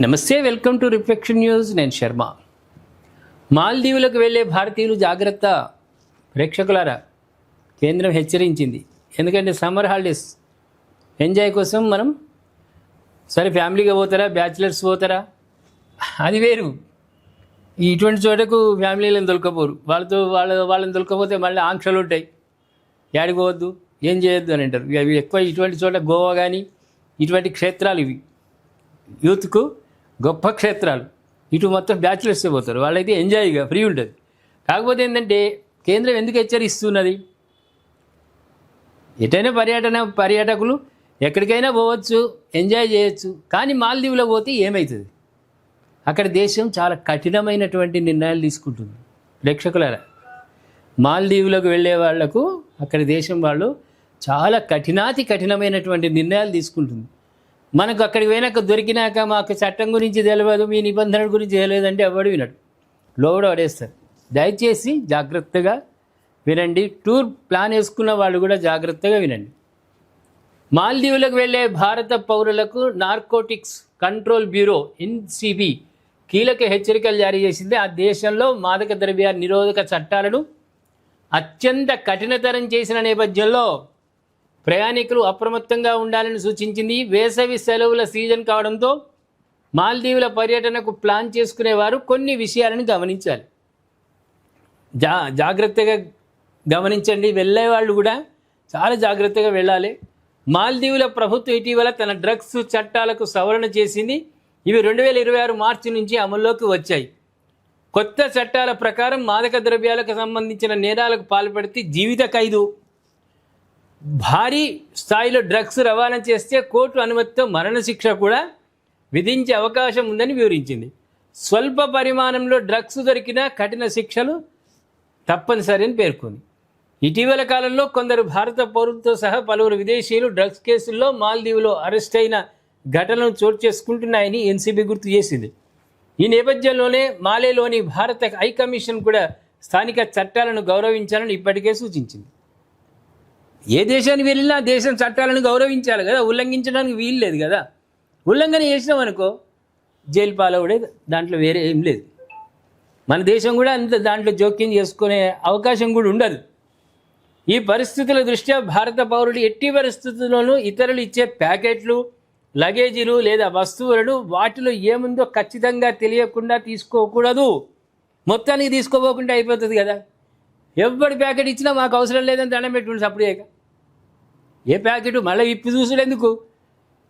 నమస్తే, welcome to reflection news. నేను శర్మ. మాల్దీవులకు వెళ్ళే భారతీయులు జాగ్రత్త. ప్రేక్షకులారా, కేంద్రం హెచ్చరించింది. ఎందుకంటే సమ్మర్ హాలిడేస్ ఎంజాయ్ కోసం మనం సరే ఫ్యామిలీగా పోతారా, బ్యాచిలర్స్ పోతారా, అది వేరు. ఇటువంటి చోటకు ఫ్యామిలీలను దొరకపోరు. వాళ్ళని దొరకపోతే మళ్ళీ ఆంక్షలు ఉంటాయి. యాడికి పోవద్దు, ఏం చేయొద్దు అని అంటారు. ఇవి ఎక్కువ ఇటువంటి చోట గోవా కానీ ఇటువంటి క్షేత్రాలు ఇవి యూత్కు గొప్ప క్షేత్రాలు. ఇటు మొత్తం బ్యాచిలర్సే పోతారు. వాళ్ళైతే ఎంజాయ్గా ఫ్రీ ఉంటుంది. కాకపోతే ఏంటంటే కేంద్రం ఎందుకు హెచ్చరిస్తున్నది? ఎటైనా పర్యాటకులు ఎక్కడికైనా పోవచ్చు, ఎంజాయ్ చేయొచ్చు. కానీ మాల్దీవులో పోతే ఏమవుతుంది? అక్కడ దేశం చాలా కఠినమైనటువంటి నిర్ణయాలు తీసుకుంటుంది. ప్రేక్షకులారా, మాల్దీవులకు వెళ్ళే వాళ్లకు అక్కడ దేశం వాళ్ళు చాలా కఠినమైనటువంటి నిర్ణయాలు తీసుకుంటుంది. మనకు అక్కడికి పోయినాక దొరికినాక మాకు చట్టం గురించి తెలియదు, మీ నిబంధనల గురించి తెలియదు అంటే ఎవడు వినడు, లోబడి పడేస్తారు. దయచేసి జాగ్రత్తగా వినండి. టూర్ ప్లాన్ వేసుకున్న వాళ్ళు కూడా జాగ్రత్తగా వినండి. మాల్దీవులకు వెళ్ళే భారత పౌరులకు నార్కోటిక్స్ కంట్రోల్ బ్యూరో ఎన్సిబి కీలక హెచ్చరికలు జారీ చేసింది. ఆ దేశంలో మాదక ద్రవ్య నిరోధక చట్టాలను అత్యంత కఠినతరం చేసిన నేపథ్యంలో ప్రయాణికులు అప్రమత్తంగా ఉండాలని సూచించింది. వేసవి సెలవుల సీజన్ కావడంతో మాల్దీవుల పర్యటనకు ప్లాన్ చేసుకునేవారు కొన్ని విషయాలను గమనించాలి. జాగ్రత్తగా గమనించండి. వెళ్ళే వాళ్ళు కూడా చాలా జాగ్రత్తగా వెళ్ళాలి. మాల్దీవుల ప్రభుత్వం ఇటీవల తన డ్రగ్స్ చట్టాలకు సవరణ చేసింది. ఇవి 2026 మార్చి నుంచి అమల్లోకి వచ్చాయి. కొత్త చట్టాల ప్రకారం మాదక ద్రవ్యాలకు సంబంధించిన నేరాలకు పాల్పడితే జీవిత ఖైదు, భారీ స్థాయిలో డ్రగ్స్ రవాణా చేస్తే కోర్టు అనుమతితో మరణశిక్ష కూడా విధించే అవకాశం ఉందని వివరించింది. స్వల్ప పరిమాణంలో డ్రగ్స్ దొరికిన కఠిన శిక్షలు తప్పనిసరి అని పేర్కొంది. ఇటీవల కాలంలో కొందరు భారత పౌరులతో సహా పలువురు విదేశీయులు డ్రగ్స్ కేసుల్లో మాల్దీవులో అరెస్ట్ అయిన ఘటనలు చోటు చేసుకుంటున్నాయని ఎన్సీబీ గుర్తు చేసింది. ఈ నేపథ్యంలోనే మాలేలోని భారత హైకమిషన్ కూడా స్థానిక చట్టాలను గౌరవించాలని ఇప్పటికే సూచించింది. ఏ దేశానికి వెళ్ళినా దేశం చట్టాలను గౌరవించాలి కదా, ఉల్లంఘించడానికి వీలు లేదు కదా. ఉల్లంఘన చేసినాం అనుకో జైలు పాలవుడే, దాంట్లో వేరే ఏం లేదు. మన దేశం కూడా అంత దాంట్లో జోక్యం చేసుకునే అవకాశం కూడా ఉండదు. ఈ పరిస్థితుల దృష్ట్యా భారత పౌరులు ఎట్టి పరిస్థితుల్లోనూ ఇతరులు ఇచ్చే ప్యాకెట్లు, లగేజీలు లేదా వస్తువులను వాటిలో ఏముందో ఖచ్చితంగా తెలియకుండా తీసుకోకూడదు. మొత్తానికి తీసుకోపోకుండా అయిపోతుంది కదా. ఎవరి ప్యాకెట్ ఇచ్చినా మాకు అవసరం లేదని దండం పెట్టుకుంటే సపరేక ఏ ప్యాకెట్ మళ్ళీ ఇప్పి చూసుడెందుకు?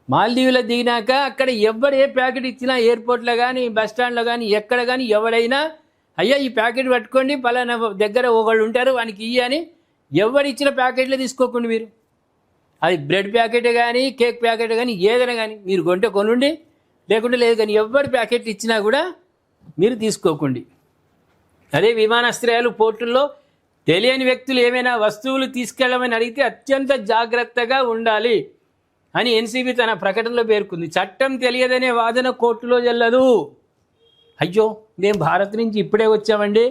మాల్దీవులో దిగినాక అక్కడ ఎవరు ఏ ప్యాకెట్ ఇచ్చినా ఎయిర్పోర్ట్లో కానీ బస్ స్టాండ్లో కానీ ఎక్కడ కానీ ఎవడైనా అయ్యా ఈ ప్యాకెట్ పట్టుకోండి, పలానా దగ్గర ఒకళ్ళు ఉంటారు వానికి ఇయ్యని ఎవరు ఇచ్చిన ప్యాకెట్లు తీసుకోకండి. మీరు అది బ్రెడ్ ప్యాకెట్ కానీ కేక్ ప్యాకెట్ కానీ ఏదైనా కానీ మీరు కొంటే కొనుండి, లేకుంటే లేదు. కానీ ఎవరి ప్యాకెట్ ఇచ్చినా కూడా మీరు తీసుకోకండి. అదే విమానాశ్రయాలు, పోర్టుల్లో తెలియని వ్యక్తులు ఏమైనా వస్తువులు తీసుకెళ్లమని అడిగితే అత్యంత జాగ్రత్తగా ఉండాలి అని ఎన్సీబీ తన ప్రకటనలో పేర్కొంది. చట్టం తెలియదనే వాదన కోర్టులో చెల్లదు. అయ్యో మేము భారత్ నుంచి ఇప్పుడే వచ్చామండి,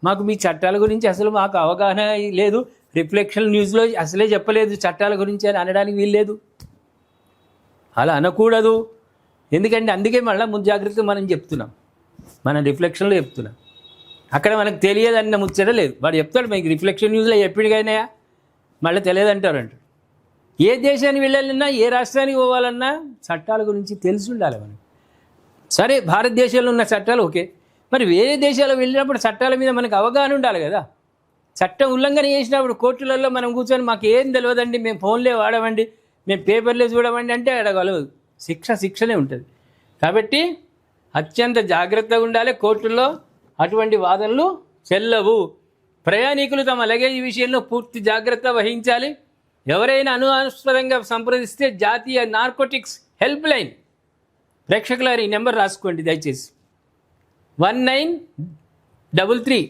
మాకు మీ చట్టాల గురించి అసలు మాకు అవగాహన లేదు, రిఫ్లెక్షన్ న్యూస్లో అసలే చెప్పలేదు చట్టాల గురించి అని అనడానికి వీల్లేదు. అలా అనకూడదు. ఎందుకంటే అందుకే మళ్ళీ ముందు జాగ్రత్తగా మనం చెప్తున్నాం, మన రిఫ్లెక్షన్లో చెప్తున్నాం. అక్కడ మనకు తెలియదన్న ముచ్చట లేదు. వాడు చెప్తాడు మీకు రిఫ్లెక్షన్ న్యూస్లో ఎప్పటికైనా మళ్ళీ తెలియదంటారంట. ఏ దేశానికి వెళ్ళాలన్నా ఏ రాష్ట్రానికి పోవాలన్నా చట్టాల గురించి తెలిసి ఉండాలి మనకు. సరే భారతదేశంలో ఉన్న చట్టాలు ఓకే, మరి వేరే దేశాలకు వెళ్ళినప్పుడు చట్టాల మీద మనకు అవగాహన ఉండాలి కదా. చట్టం ఉల్లంఘన చేసినప్పుడు కోర్టులలో మనం కూర్చొని మాకు ఏం తెలియదండి, మేము ఫోన్లే వాడమండి, మేము పేపర్లే చూడమండి అంటే అడగలదు. శిక్షనే ఉంటుంది. కాబట్టి అత్యంత జాగ్రత్తగా ఉండాలి. కోర్టుల్లో అటువంటి వాదనలు చెల్లవు. ప్రయాణికులు తమ లగేజ్ విషయంలో పూర్తి జాగ్రత్త వహించాలి. ఎవరైనా అనుమానాస్పదంగా సంప్రదిస్తే జాతీయ నార్కోటిక్స్ హెల్ప్ లైన్, ప్రేక్షకులారి ఈ నెంబర్ రాసుకోండి దయచేసి, 1933.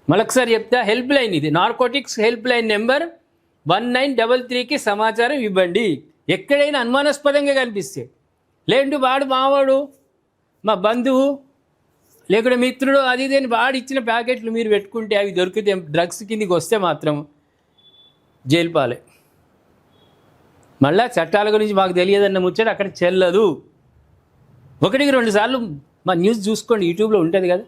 మరొకసారి చెప్తా, హెల్ప్ లైన్ ఇది, నార్కోటిక్స్ హెల్ప్ లైన్ నెంబర్ 1933కి సమాచారం ఇవ్వండి. ఎక్కడైనా అనుమానాస్పదంగా కనిపిస్తే, లేదంటే వాడు మావాడు మా బంధువు లేకుంటే మిత్రుడు అది ఇది అని వాడు ఇచ్చిన ప్యాకెట్లు మీరు పెట్టుకుంటే అవి దొరికితే డ్రగ్స్ కిందికి వస్తే మాత్రం జైలు పాలే. మళ్ళీ చట్టాల గురించి మాకు తెలియదన్న ముచ్చట అక్కడ చెల్లదు. ఒకటికి 2 సార్లు మా న్యూస్ చూసుకోండి, యూట్యూబ్లో ఉంటుంది కదా,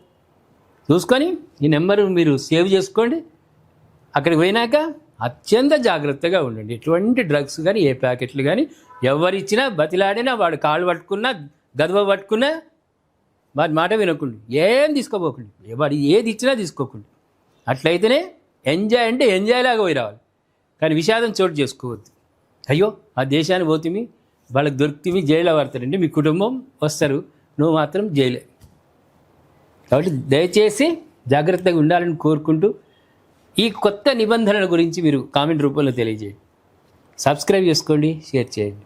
చూసుకొని ఈ నెంబర్ మీరు సేవ్ చేసుకోండి. అక్కడికి పోయినాక అత్యంత జాగ్రత్తగా ఉండండి. ఎటువంటి డ్రగ్స్ కానీ ఏ ప్యాకెట్లు కానీ ఎవరిచ్చినా బతిలాడినా వాడు కాళ్ళు పట్టుకున్నా గదవ పట్టుకున్నా వాడి మాట వినకుండా ఏం తీసుకోపోకండి. వాడు ఏది ఇచ్చినా తీసుకోకండి. అట్లయితేనే ఎంజాయ్ అంటే ఎంజాయ్ లాగా పోయి రావాలి, కానీ విషాదం చోటు చేసుకోవద్దు. అయ్యో ఆ దేశాన్ని పోతుంది, వాళ్ళకి దొరికితే జైల్లో పడతారండి, మీ కుటుంబం వస్తారు, నువ్వు మాత్రం జైలే. కాబట్టి దయచేసి జాగ్రత్తగా ఉండాలని కోరుకుంటూ ఈ కొత్త నిబంధనల గురించి మీరు కామెంట్ రూపంలో తెలియజేయండి. సబ్స్క్రైబ్ చేసుకోండి, షేర్ చేయండి.